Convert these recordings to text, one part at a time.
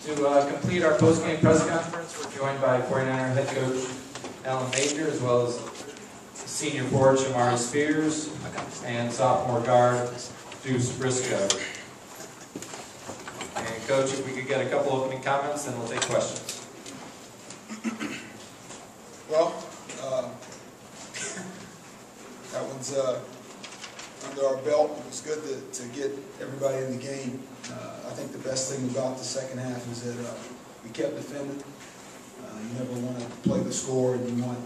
To complete our post-game press conference, we're joined by 49er head coach Alan Major, as well as senior forward Shamari Spears and sophomore guard Deuce Briscoe. And Coach, if we could get a couple opening comments, then we'll take questions. Well, that one's under our belt. It was good to get everybody in the game. I think the best thing about the second half is that we kept defending. You never want to play the score, and you want,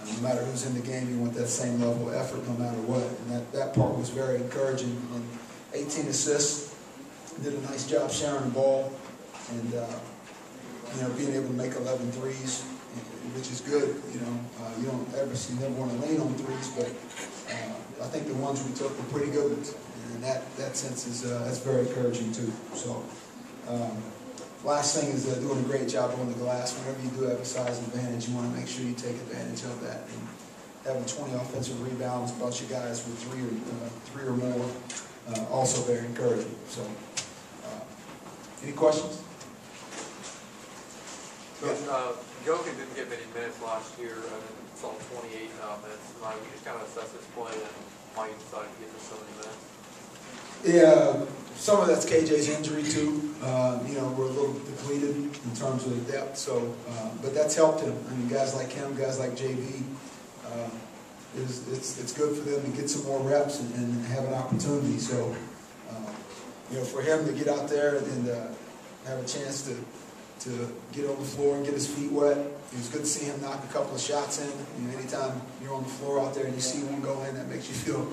no matter who's in the game, you want that same level of effort no matter what. And that part was very encouraging. And 18 assists, did a nice job sharing the ball, and being able to make 11 threes, which is good. You don't never want to lean on threes, but I think the ones we took were pretty good ones, and that sense is that's very encouraging too. So, last thing is doing a great job on the glass. Whenever you do have a size advantage, you want to make sure you take advantage of that. And having 20 offensive rebounds, a bunch of guys with three or more, also very encouraging. So, any questions? Jokic didn't get many minutes last year. I mean, it's on 28 minutes tonight. We just kind of assess his play and why you decided to give him so many minutes. Yeah, some of that's KJ's injury too. We're a little depleted in terms of the depth, so but that's helped him. I mean, guys like him, guys like JB, it's good for them to get some more reps and have an opportunity. So, for him to get out there and have a chance to get on the floor and get his feet wet. It was good to see him knock a couple of shots in. Anytime you're on the floor out there and you see one go in, that makes you feel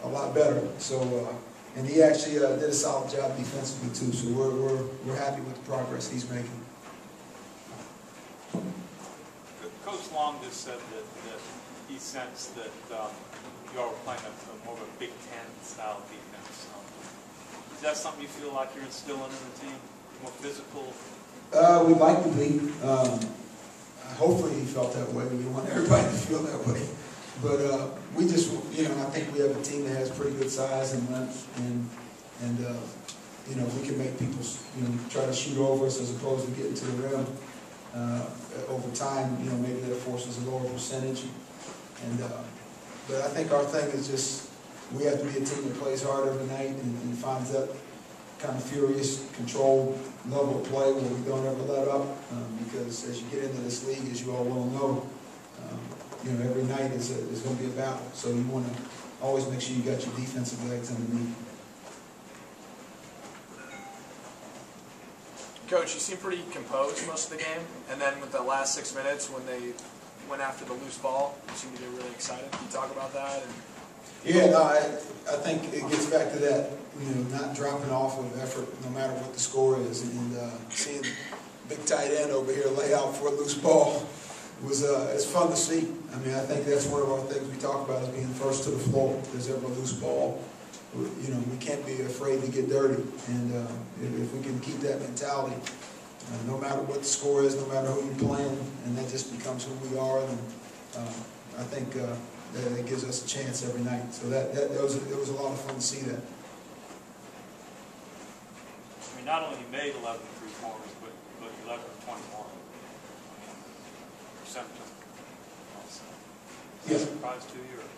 a lot better. So, and he actually did a solid job defensively too. So we're happy with the progress he's making. Coach Long just said that he sensed that you all were playing more of a Big Ten style defense. Is that something you feel like you're instilling in the team? More physical? We'd like to be. Hopefully he felt that way. We want everybody to feel that way. But we just, I think we have a team that has pretty good size and length, and we can make people, try to shoot over us as opposed to getting to the rim. Over time, maybe that forces a lower percentage. And but I think our thing is just we have to be a team that plays hard every night and finds that kind of furious, controlled level of play where we don't ever let up, because as you get into this league, as you all well know, every night is going to be a battle. So you want to always make sure you got your defensive legs underneath. Coach, you seem pretty composed most of the game, and then with the last 6 minutes when they went after the loose ball, you seemed to get really excited. Can you talk about that? Yeah, no, I think it gets back to that, not dropping off of effort no matter what the score is, and seeing big tight end over here lay out for a loose ball was it's fun to see. I mean, I think that's one of our things we talk about is being first to the floor. If there's ever a loose ball, we can't be afraid to get dirty, and if we can keep that mentality, no matter what the score is, no matter who you're playing, and that just becomes who we are, then I think that gives us a chance every night. So it was a lot of fun to see that. I mean, not only you made 11 3-pointers, but 11 of 21. Percentage. Is that a surprise to you, or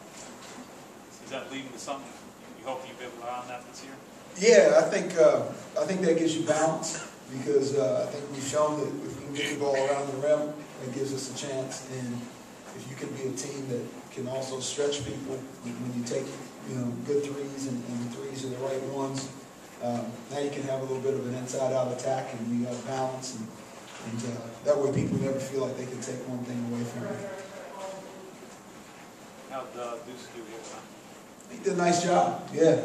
is that leading to something you hope you'll be able to rely on that this year? Yeah, I think that gives you balance, because I think we've shown that if we can get the ball around the rim, it gives us a chance. And if you can be a team that can also stretch people when you take good threes and the threes are the right ones, now you can have a little bit of an inside-out attack, and you got balance, and that way people never feel like they can take one thing away from you. How'd Deuce do here tonight? He did a nice job. Yeah,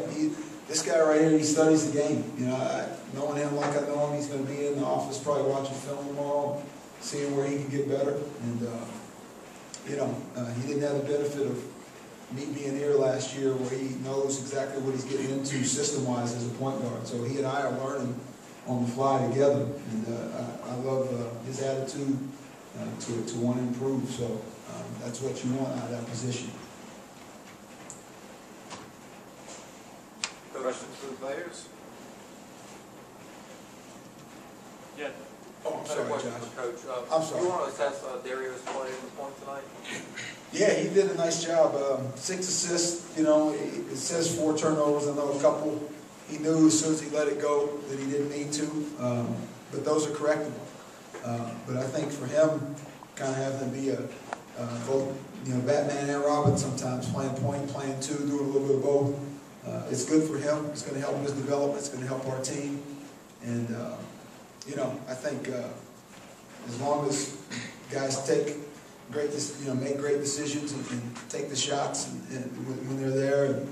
this guy right here, he studies the game. Knowing him like I know him, he's going to be in the office probably watching film tomorrow, seeing where he can get better. And he didn't have the benefit of me being here last year, where he knows exactly what he's getting into system-wise as a point guard. So he and I are learning on the fly together, and I love his attitude to want to improve. So that's what you want out of that position. Questions for the players? Yeah. Oh, I'm Another sorry, question Josh. for Coach. I'm sorry. You want to assess Dario's play in the point tonight? Yeah, he did a nice job. 6 assists, it says 4 turnovers. I know a couple he knew as soon as he let it go that he didn't need to. But those are correctable. But I think for him, kind of having to be both, Batman and Robin sometimes, playing point, playing two, doing a little bit of both. It's good for him. It's going to help his development. It's going to help our team. And, I think as long as guys make great decisions and take the shots and when they're there. And,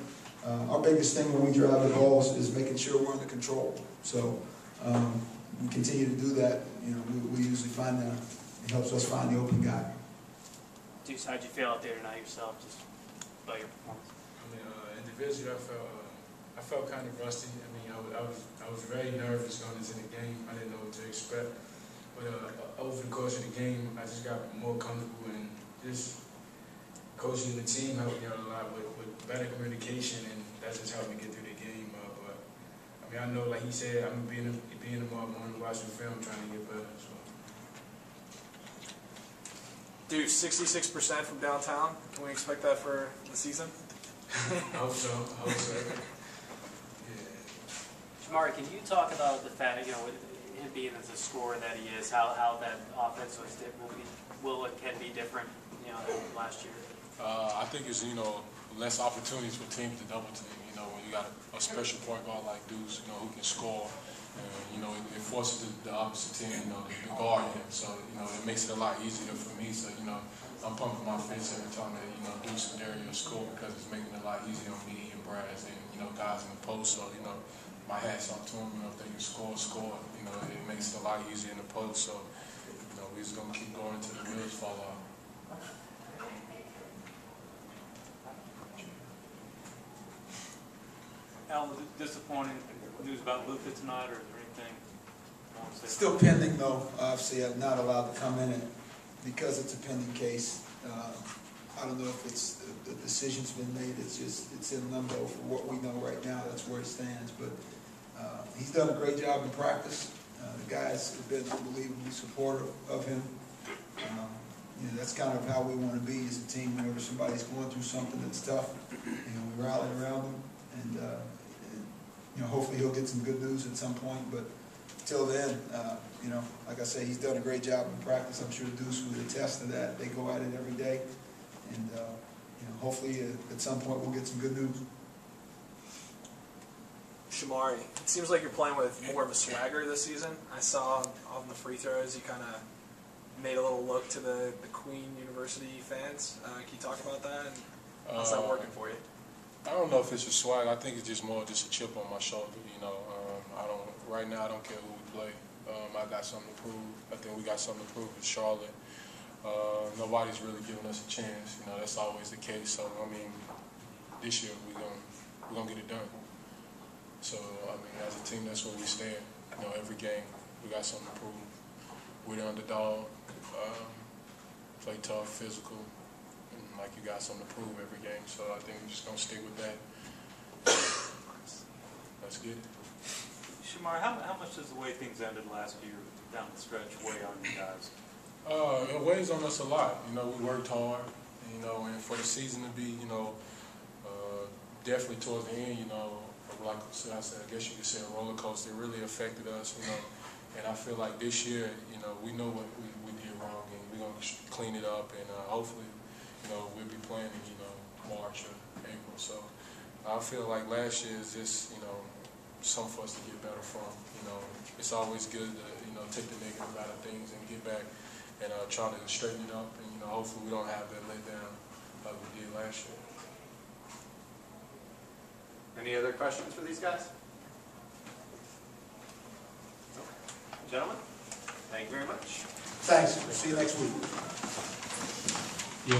our biggest thing when we drive the balls is making sure we're under control. So we continue to do that. We usually find that it helps us find the open guy. Deuce, how'd you feel out there tonight yourself, just about your performance? Individually, I felt kind of rusty. I was very nervous going into the game. I didn't know what to expect. But over the course of the game, I just got more comfortable, and just coaching the team helped me out a lot with better communication, and that just helped me get through the game. I know, like he said, I'm being involved in watching film, trying to get better. So. Dude, 66% from downtown. Can we expect that for the season? I hope so. Yeah. Shamari, can you talk about the fact, with him being as a scorer that he is, how that offense can be different, than last year? I think it's, less opportunities for teams to double team. When you got a special point guard like Deuce, who can score, it forces the opposite team, to guard him. So, it makes it a lot easier for me. So, I'm pumping my fist every time that, Deuce and Dario score, because it's making it a lot easier on me and Braz and, guys in the post. So, my hat's off to them. If they can score, it makes it a lot easier in the post. So, we're just going to keep going until the wheels fall off. Al, was it disappointing news about Luka tonight, or is there anything you want to say? Still pending, though. Obviously, I'm not allowed to come in because it's a pending case. I don't know if the decision's been made. It's in limbo for what we know right now. That's where it stands. But he's done a great job in practice. The guys have been unbelievably supportive of him. That's kind of how we want to be as a team. Whenever somebody's going through something that's tough, we rally around them. And hopefully he'll get some good news at some point. But till then, like I say, he's done a great job in practice. I'm sure Deuce would attest to that. They go at it every day, and hopefully at some point we'll get some good news. Shamari, it seems like you're playing with more of a swagger this season. I saw on the free throws you kind of made a little look to the Queen University fans. Can you talk about that? And how's that working for you? I don't know if it's a swag. I think it's just more just a chip on my shoulder. Right now I don't care who we play. I got something to prove. I think we got something to prove with Charlotte. Nobody's really giving us a chance. That's always the case. So this year we're gonna get it done. So as a team, that's where we stand. Every game we got something to prove. We're the underdog. Play tough, physical. Like you got something to prove every game, so I think we're just gonna stick with that. Let's get it. Shamar, how much does the way things ended last year down the stretch weigh on you guys? It weighs on us a lot. We worked hard, and for the season to be, definitely towards the end, like I said, I guess you could say a roller coaster. It really affected us, And I feel like this year, we know what we did wrong, and we're gonna clean it up, and hopefully. We'll be playing in, March or April. So I feel like last year is just, something for us to get better from. It's always good to, take the negative out of things and get back and try to straighten it up. And, hopefully we don't have that letdown like we did last year. Any other questions for these guys? Gentlemen, thank you very much. Thanks. We'll see you next week. Yo.